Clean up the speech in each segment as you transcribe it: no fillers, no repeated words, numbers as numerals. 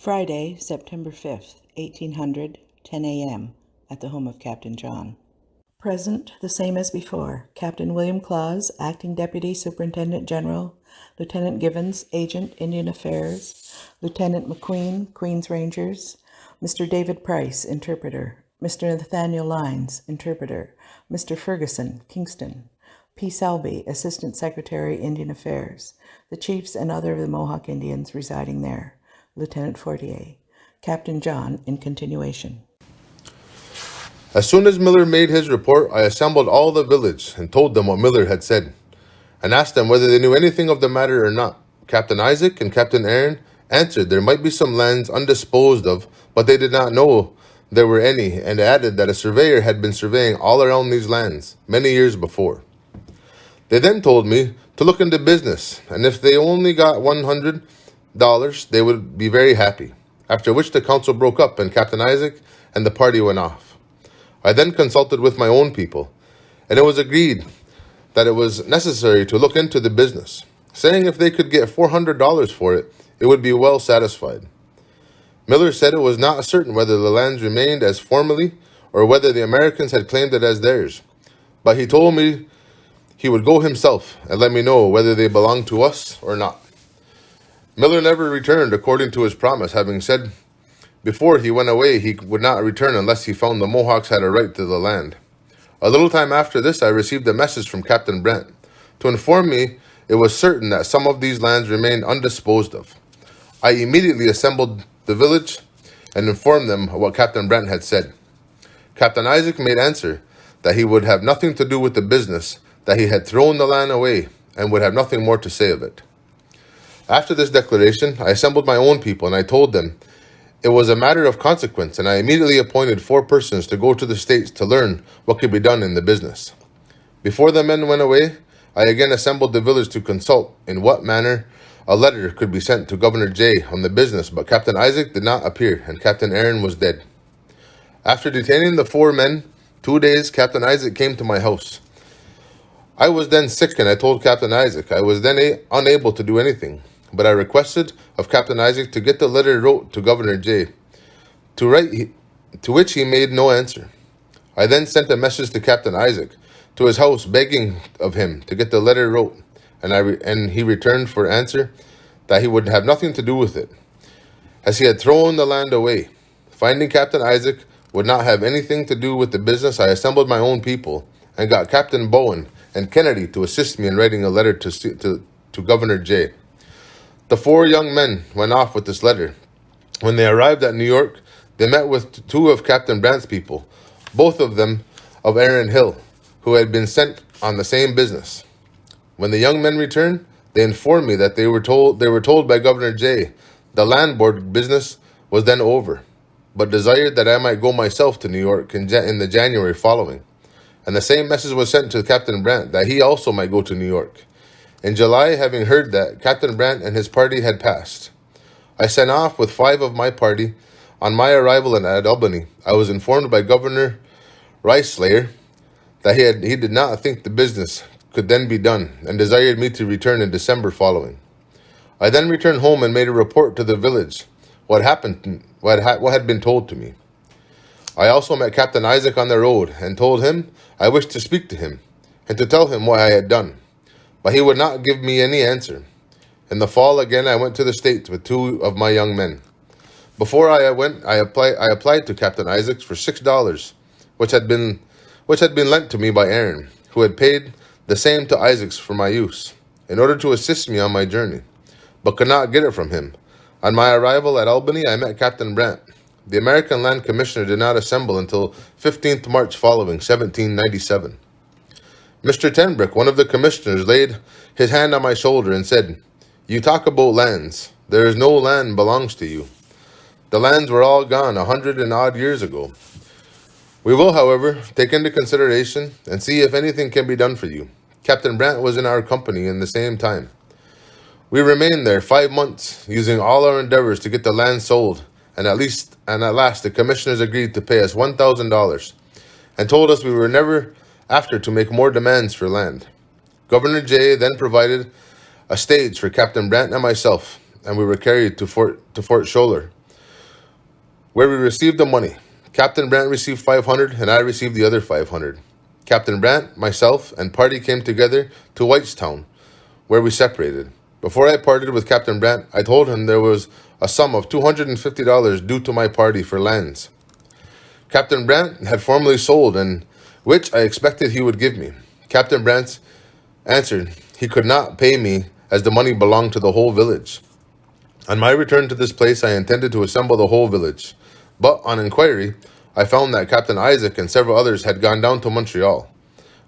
Friday, September 5th, 1800, 10 a.m., at the home of Captain John. Present, the same as before, Captain William Claus, Acting Deputy Superintendent General, Lieutenant Givens, Agent, Indian Affairs, Lieutenant McQueen, Queen's Rangers, Mr. David Price, Interpreter, Mr. Nathaniel Lyons, Interpreter, Mr. Ferguson, Kingston, P. Selby, Assistant Secretary, Indian Affairs, the chiefs and other of the Mohawk Indians residing there, Lieutenant Fortier, Captain John in continuation. As soon as Miller made his report, I assembled all the village and told them what Miller had said, and asked them whether they knew anything of the matter or not. Captain Isaac and Captain Aaron answered there might be some lands undisposed of, but they did not know there were any, and added that a surveyor had been surveying all around these lands many years before. They then told me to look into business, and if they only got $100, they would be very happy, after which the council broke up and Captain Isaac and the party went off. I then consulted with my own people, and it was agreed that it was necessary to look into the business, saying if they could get $400 for it, it would be well satisfied. Miller said it was not certain whether the lands remained as formerly or whether the Americans had claimed it as theirs, but he told me he would go himself and let me know whether they belonged to us or not. Miller never returned according to his promise, having said before he went away he would not return unless he found the Mohawks had a right to the land. A little time after this, I received a message from Captain Brent to inform me it was certain that some of these lands remained undisposed of. I immediately assembled the village and informed them of what Captain Brent had said. Captain Isaac made answer that he would have nothing to do with the business, that he had thrown the land away and would have nothing more to say of it. After this declaration, I assembled my own people and I told them it was a matter of consequence, and I immediately appointed 4 persons to go to the States to learn what could be done in the business. Before the men went away, I again assembled the village to consult in what manner a letter could be sent to Governor Jay on the business, but Captain Isaac did not appear, and Captain Aaron was dead. After detaining the 4 men 2 days, Captain Isaac came to my house. I was then sick, and I told Captain Isaac I was then unable to do anything. But I requested of Captain Isaac to get the letter wrote to Governor Jay, to which he made no answer. I then sent a message to Captain Isaac to his house begging of him to get the letter wrote, and he returned for answer that he would have nothing to do with it, as he had thrown the land away. Finding Captain Isaac would not have anything to do with the business, I assembled my own people and got Captain Bowen and Kennedy to assist me in writing a letter to Governor Jay. The 4 young men went off with this letter. When they arrived at New York, they met with 2 of Captain Brandt's people, both of them of Aaron Hill, who had been sent on the same business. When the young men returned, they informed me that they were told by Governor Jay the land board business was then over, but desired that I might go myself to New York in the January following. And the same message was sent to Captain Brandt that he also might go to New York. In July, having heard that Captain Brandt and his party had passed, I sent off with 5 of my party. On my arrival at Albany, I was informed by Governor Reislayer that he did not think the business could then be done, and desired me to return in December following. I then returned home and made a report to the village what had been told to me. I also met Captain Isaac on the road and told him I wished to speak to him and to tell him what I had done. But he would not give me any answer. In the fall again I went to the States with 2 of my young men. Before I went, I applied to Captain Isaacs for $6, which had been lent to me by Aaron, who had paid the same to Isaacs for my use, in order to assist me on my journey, but could not get it from him. On my arrival at Albany, I met Captain Brandt. The American Land Commissioner did not assemble until 15th March following, 1797. Mr. Tenbrick, one of the commissioners, laid his hand on my shoulder and said, "You talk about lands. There is no land belongs to you. The lands were all gone 100 and odd years ago. We will, however, take into consideration and see if anything can be done for you." Captain Brandt was in our company in the same time. We remained there 5 months, using all our endeavors to get the land sold, and at last the commissioners agreed to pay us $1,000, and told us we were never after to make more demands for land. Governor Jay then provided a stage for Captain Brandt and myself, and we were carried to Fort Schuyler, where we received the money. Captain Brant received 500 and I received the other 500. Captain Brant, myself, and party came together to Whitestown, where we separated. Before I parted with Captain Brant, I told him there was a sum of $250 due to my party for lands Captain Brant had formerly sold and which I expected he would give me. Captain Brant answered he could not pay me as the money belonged to the whole village. On my return to this place, I intended to assemble the whole village, but on inquiry, I found that Captain Isaac and several others had gone down to Montreal,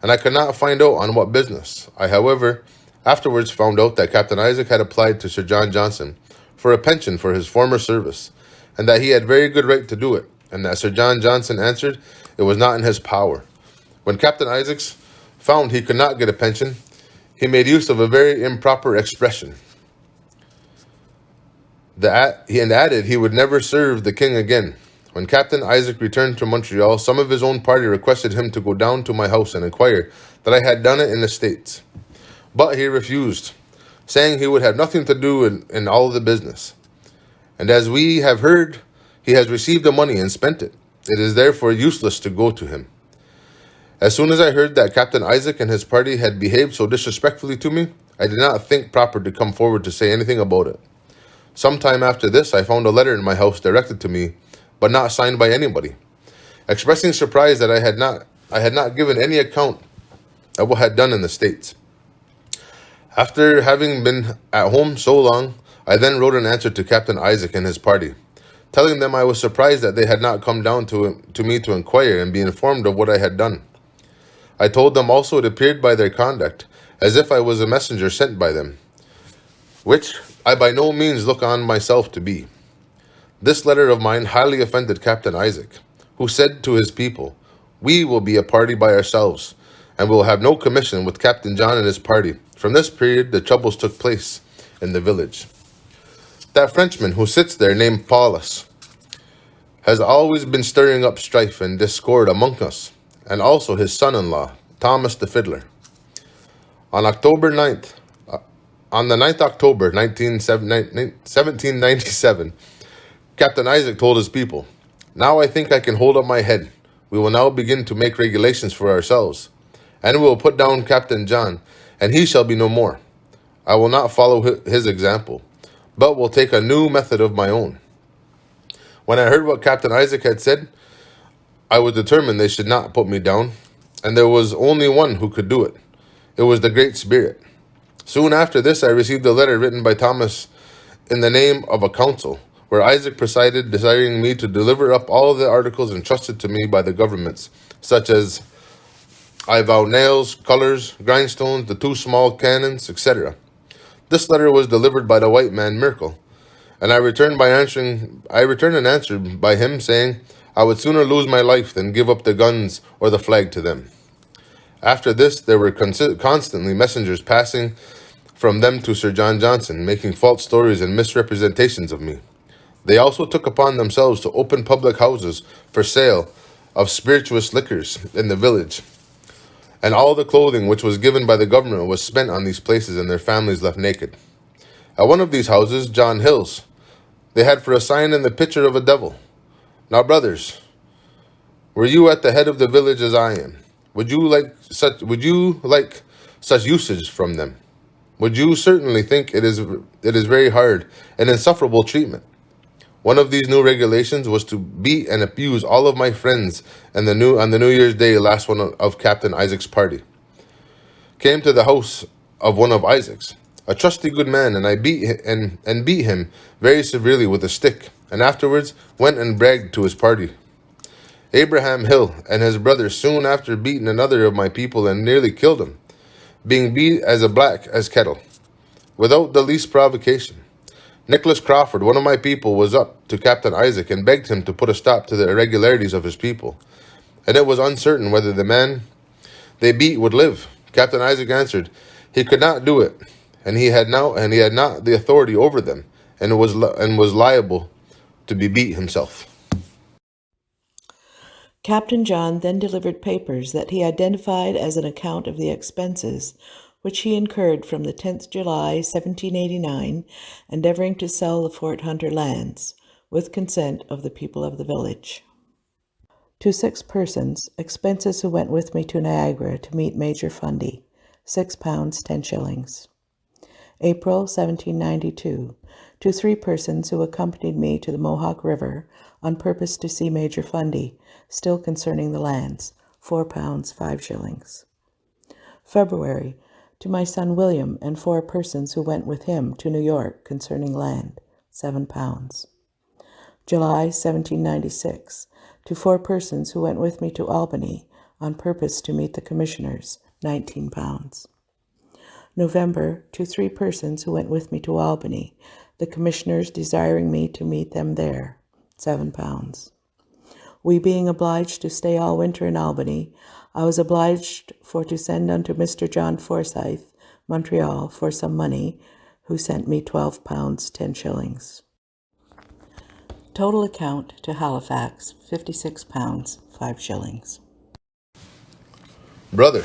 and I could not find out on what business. I, however, afterwards found out that Captain Isaac had applied to Sir John Johnson for a pension for his former service, and that he had very good right to do it, and that Sir John Johnson answered it was not in his power. When Captain Isaacs found he could not get a pension, he made use of a very improper expression. He added he would never serve the king again. When Captain Isaac returned to Montreal, some of his own party requested him to go down to my house and inquire that I had done it in the States. But he refused, saying he would have nothing to do in all of the business. And as we have heard, he has received the money and spent it. It is therefore useless to go to him. As soon as I heard that Captain Isaac and his party had behaved so disrespectfully to me, I did not think proper to come forward to say anything about it. Some time after this, I found a letter in my house directed to me, but not signed by anybody, expressing surprise that I had not given any account of what I had done in the States. After having been at home so long, I then wrote an answer to Captain Isaac and his party, telling them I was surprised that they had not come down to me to inquire and be informed of what I had done. I told them also it appeared by their conduct as if I was a messenger sent by them, which I by no means look on myself to be. This letter of mine highly offended Captain Isaac, who said to his people, "We will be a party by ourselves, and will have no commission with Captain John and his party." From this period, the troubles took place in the village. That Frenchman who sits there, named Paulus, has always been stirring up strife and discord among us, and also his son-in-law, Thomas the Fiddler. On the 9th October 1797, Captain Isaac told his people, "Now I think I can hold up my head. We will now begin to make regulations for ourselves, and we will put down Captain John, and he shall be no more. I will not follow his example, but will take a new method of my own." When I heard what Captain Isaac had said, I was determined they should not put me down, and there was only one who could do it. It was the Great Spirit. Soon after this, I received a letter written by Thomas in the name of a council, where Isaac presided, desiring me to deliver up all the articles entrusted to me by the governments, such as I vow nails, colors, grindstones, the 2 small cannons, etc. This letter was delivered by the white man Merkel, and I returned an answer by him saying I would sooner lose my life than give up the guns or the flag to them. After this, there were constantly messengers passing from them to Sir John Johnson, making false stories and misrepresentations of me. They also took upon themselves to open public houses for sale of spirituous liquors in the village, and all the clothing which was given by the government was spent on these places, and their families left naked. At one of these houses, John Hill's, they had for a sign in the picture of a devil. Now, brothers, were you at the head of the village as I am? Would you like such usage from them? Would you certainly think it is very hard and insufferable treatment? One of these new regulations was to beat and abuse all of my friends on the New Year's Day last one of Captain Isaac's party. Came to the house of one of Isaac's, a trusty good man, and I beat him very severely with a stick, and afterwards went and bragged to his party. Abraham Hill and his brother soon after beaten another of my people and nearly killed him, being beat as black as kettle, without the least provocation. Nicholas Crawford, one of my people, was up to Captain Isaac and begged him to put a stop to the irregularities of his people, and it was uncertain whether the man they beat would live. Captain Isaac answered he could not do it, and he had not the authority over them, and was liable to be beat himself. Captain John then delivered papers that he identified as an account of the expenses which he incurred from the 10th July, 1789, endeavoring to sell the Fort Hunter lands, with consent of the people of the village. To 6 persons, expenses who went with me to Niagara to meet Major Fundy, £6 10 shillings. April 1792, to 3 persons who accompanied me to the Mohawk River on purpose to see Major Fundy, still concerning the lands, £4 5 shillings. February, to my son William and 4 persons who went with him to New York concerning land, £7. July 1796, to 4 persons who went with me to Albany on purpose to meet the commissioners, £19. November, to 3 persons who went with me to Albany, the commissioners desiring me to meet them there, £7. We being obliged to stay all winter in Albany, I was obliged for to send unto Mr. John Forsyth, Montreal, for some money, who sent me £12 10 shillings. Total account to Halifax, £56 5 shillings. Brother,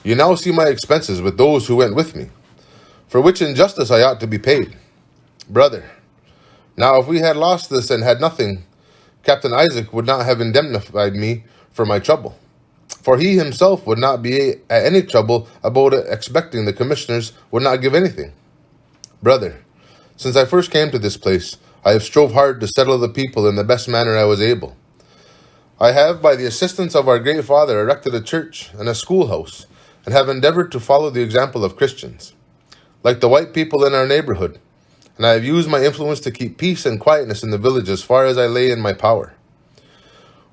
you now see my expenses with those who went with me, for which injustice I ought to be paid. Brother, now if we had lost this and had nothing, Captain Isaac would not have indemnified me for my trouble, for he himself would not be at any trouble about it, expecting the commissioners would not give anything. Brother, since I first came to this place, I have strove hard to settle the people in the best manner I was able. I have, by the assistance of our great Father, erected a church and a schoolhouse, and have endeavored to follow the example of Christians, like the white people in our neighborhood, and I have used my influence to keep peace and quietness in the village as far as I lay in my power.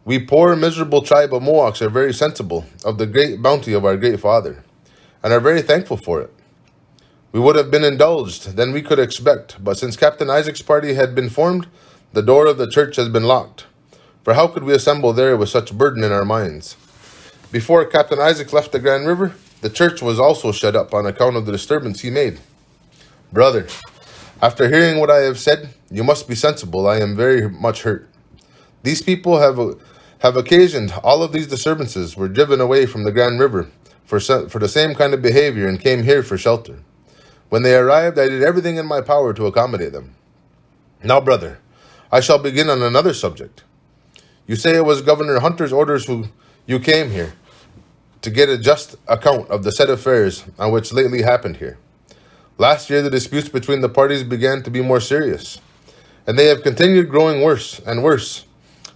We poor, miserable tribe of Mohawks are very sensible of the great bounty of our great Father, and are very thankful for it. We would have been indulged than we could expect, but since Captain Isaac's party had been formed, the door of the church has been locked. For how could we assemble there with such burden in our minds? Before Captain Isaac left the Grand River, the church was also shut up on account of the disturbance he made. Brother, after hearing what I have said, you must be sensible I am very much hurt. These people have occasioned all of these disturbances, were driven away from the Grand River for the same kind of behavior and came here for shelter. When they arrived, I did everything in my power to accommodate them. Now, brother, I shall begin on another subject. You say it was Governor Hunter's orders who you came here to get a just account of the said affairs on which lately happened here. Last year, the disputes between the parties began to be more serious, and they have continued growing worse and worse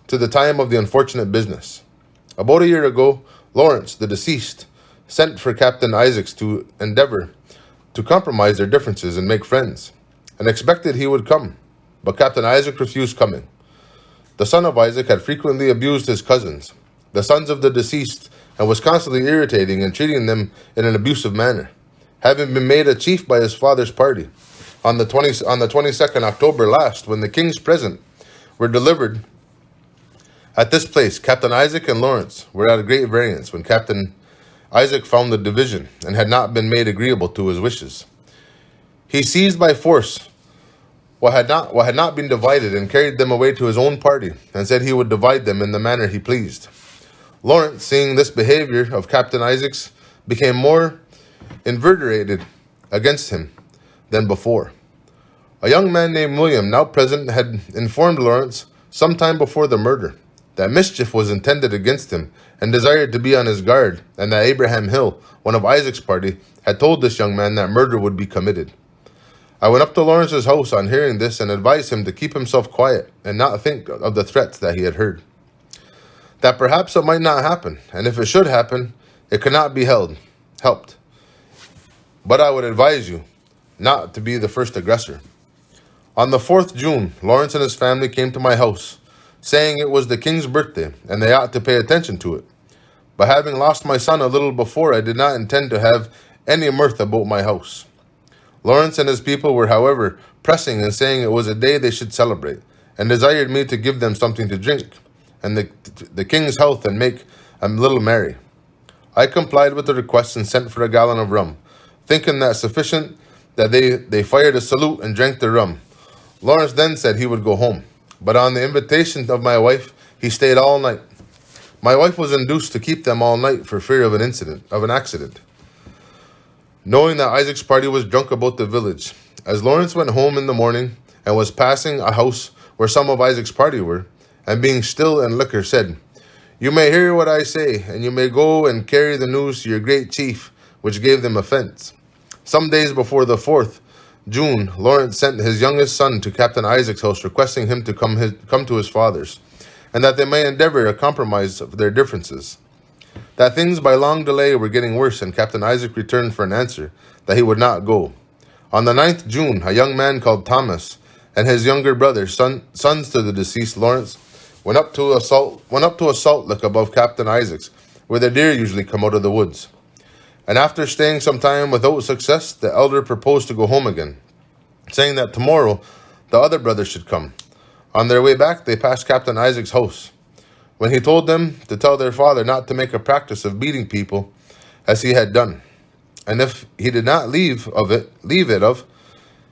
to the time of the unfortunate business. About a year ago, Lawrence, the deceased, sent for Captain Isaacs to endeavor to compromise their differences and make friends, and expected he would come, but Captain Isaac refused coming. The son of Isaac had frequently abused his cousins, the sons of the deceased, and was constantly irritating and treating them in an abusive manner, having been made a chief by his father's party. On the 22nd October last, when the king's present were delivered at this place, Captain Isaac and Lawrence were at a great variance when Captain Isaac found the division and had not been made agreeable to his wishes. He seized by force what had not been divided and carried them away to his own party and said he would divide them in the manner he pleased. Lawrence, seeing this behavior of Captain Isaac's, became more inveterate against him than before. A young man named William, now present, had informed Lawrence some time before the murder that mischief was intended against him and desired to be on his guard, and that Abraham Hill, one of Isaac's party, had told this young man that murder would be committed. I went up to Lawrence's house on hearing this and advised him to keep himself quiet and not think of the threats that he had heard. That perhaps it might not happen, and if it should happen, it could not be helped. But I would advise you not to be the first aggressor. On the 4th June, Lawrence and his family came to my house, saying it was the king's birthday and they ought to pay attention to it. But having lost my son a little before, I did not intend to have any mirth about my house. Lawrence and his people were, however, pressing and saying it was a day they should celebrate, and desired me to give them something to drink, and the king's health, and make a little merry. I complied with the request and sent for a gallon of rum, thinking that sufficient that they fired a salute and drank the rum. Lawrence then said he would go home, but on the invitation of my wife, he stayed all night. My wife was induced to keep them all night for fear of an accident. Knowing that Isaac's party was drunk about the village, as Lawrence went home in the morning and was passing a house where some of Isaac's party were, and being still and liquor, said, "You may hear what I say, and you may go and carry the news to your great chief," which gave them offense. Some days before the 4th June, Lawrence sent his youngest son to Captain Isaac's house, requesting him to come to his father's, and that they may endeavor a compromise of their differences. That things by long delay were getting worse, and Captain Isaac returned for an answer that he would not go. On the 9th June, a young man called Thomas and his younger brother, sons to the deceased Lawrence, went up to a salt lick above Captain Isaac's, where the deer usually come out of the woods. And after staying some time without success, the elder proposed to go home again, saying that tomorrow the other brothers should come. On their way back, they passed Captain Isaac's house, when he told them to tell their father not to make a practice of beating people as he had done, and if he did not leave it,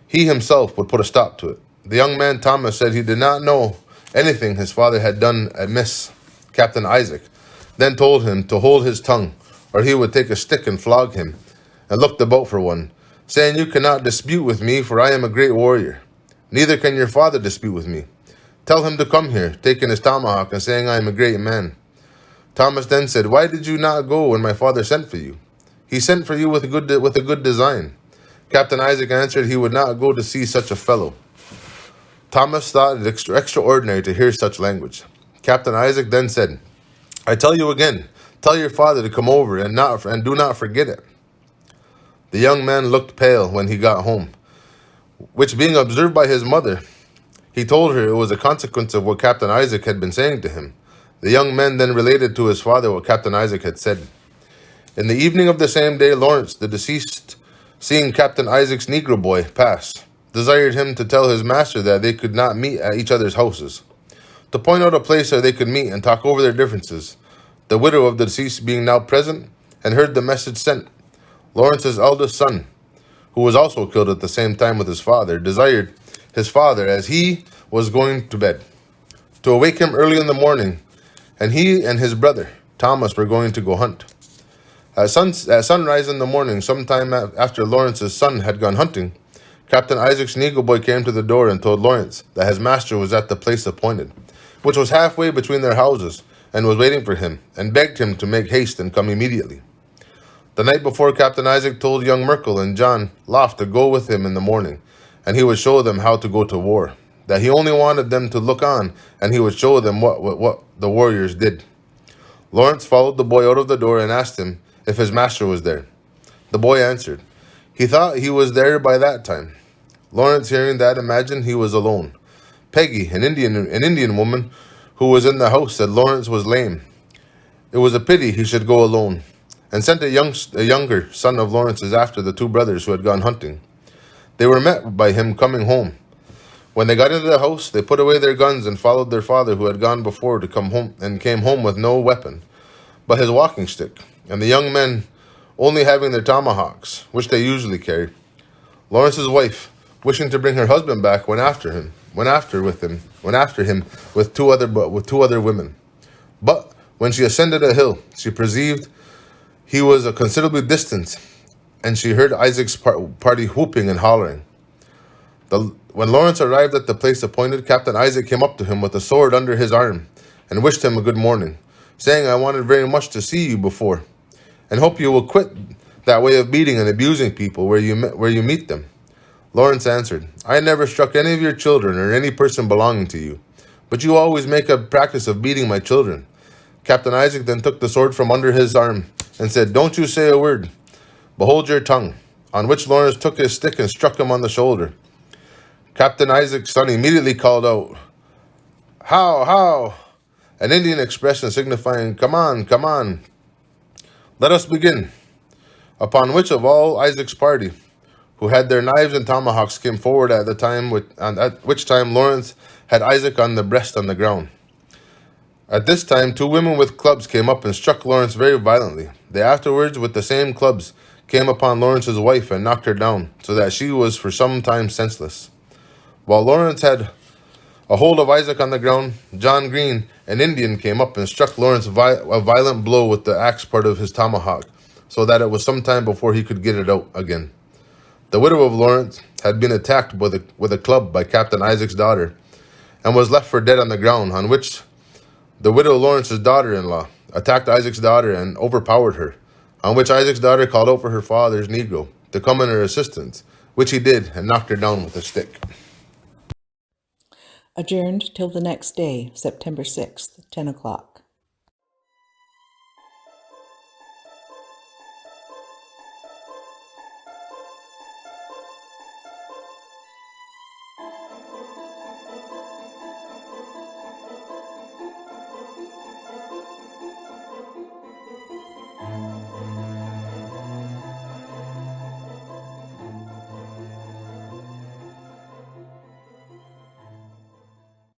he himself would put a stop to it. The young man Thomas said he did not know anything his father had done amiss. Captain Isaac then told him to hold his tongue, or he would take a stick and flog him, and looked about for one, saying, "You cannot dispute with me, for I am a great warrior. Neither can your father dispute with me. Tell him to come here," taking his tomahawk and saying, "I am a great man." Thomas then said, "Why did you not go when my father sent for you? He sent for you with a good design." Captain Isaac answered he would not go to see such a fellow. Thomas thought it extraordinary to hear such language. Captain Isaac then said, "I tell you again, tell your father to come over, and do not forget it." The young man looked pale when he got home, which being observed by his mother, he told her it was a consequence of what Captain Isaac had been saying to him. The young man then related to his father what Captain Isaac had said. In the evening of the same day, Lawrence, the deceased, seeing Captain Isaac's Negro boy pass, desired him to tell his master that they could not meet at each other's houses, to point out a place where they could meet and talk over their differences. The widow of the deceased being now present, and heard the message sent, Lawrence's eldest son, who was also killed at the same time with his father, desired his father, as he was going to bed, to awake him early in the morning, and he and his brother Thomas were going to go hunt. At sunrise in the morning, sometime after Lawrence's son had gone hunting, Captain Isaac's Negro boy came to the door and told Lawrence that his master was at the place appointed, which was halfway between their houses, and was waiting for him, and begged him to make haste and come immediately. The night before, Captain Isaac told young Merkel and John Loft to go with him in the morning, and he would show them how to go to war, that he only wanted them to look on, and he would show them what the warriors did. Lawrence followed the boy out of the door and asked him if his master was there. The boy answered he thought he was there by that time. Lawrence, hearing that, imagined he was alone. Peggy, an Indian woman who was in the house, said Lawrence was lame. It was a pity he should go alone, and sent a younger son of Lawrence's after the two brothers who had gone hunting. They were met by him coming home. When they got into the house, they put away their guns and followed their father, who had gone before to come home, and came home with no weapon but his walking stick, and the young men only having their tomahawks, which they usually carried. Lawrence's wife, wishing to bring her husband back, went after him with two other women. But when she ascended a hill, she perceived he was a considerably distant, and she heard Isaac's party whooping and hollering. When Lawrence arrived at the place appointed, Captain Isaac came up to him with a sword under his arm, and wished him a good morning, saying, "I wanted very much to see you before, and hope you will quit that way of beating and abusing people where you meet them." Lawrence answered, "I never struck any of your children or any person belonging to you, but you always make a practice of beating my children." Captain Isaac then took the sword from under his arm and said, "Don't you say a word, but hold your tongue," on which Lawrence took his stick and struck him on the shoulder. Captain Isaac's son immediately called out, "How, how," an Indian expression signifying, "Come on, come on, let us begin," upon which of all Isaac's party, who had their knives and tomahawks, came forward at which time Lawrence had Isaac on the breast on the ground. At this time, two women with clubs came up and struck Lawrence very violently. They afterwards, with the same clubs, came upon Lawrence's wife and knocked her down, so that she was for some time senseless. While Lawrence had a hold of Isaac on the ground, John Green, an Indian, came up and struck Lawrence a violent blow with the axe part of his tomahawk, so that it was some time before he could get it out again. The widow of Lawrence had been attacked with a club by Captain Isaac's daughter, and was left for dead on the ground, on which the widow Lawrence's daughter-in-law attacked Isaac's daughter and overpowered her, on which Isaac's daughter called out for her father's negro to come in her assistance, which he did and knocked her down with a stick. Adjourned till the next day, September 6th, 10 o'clock.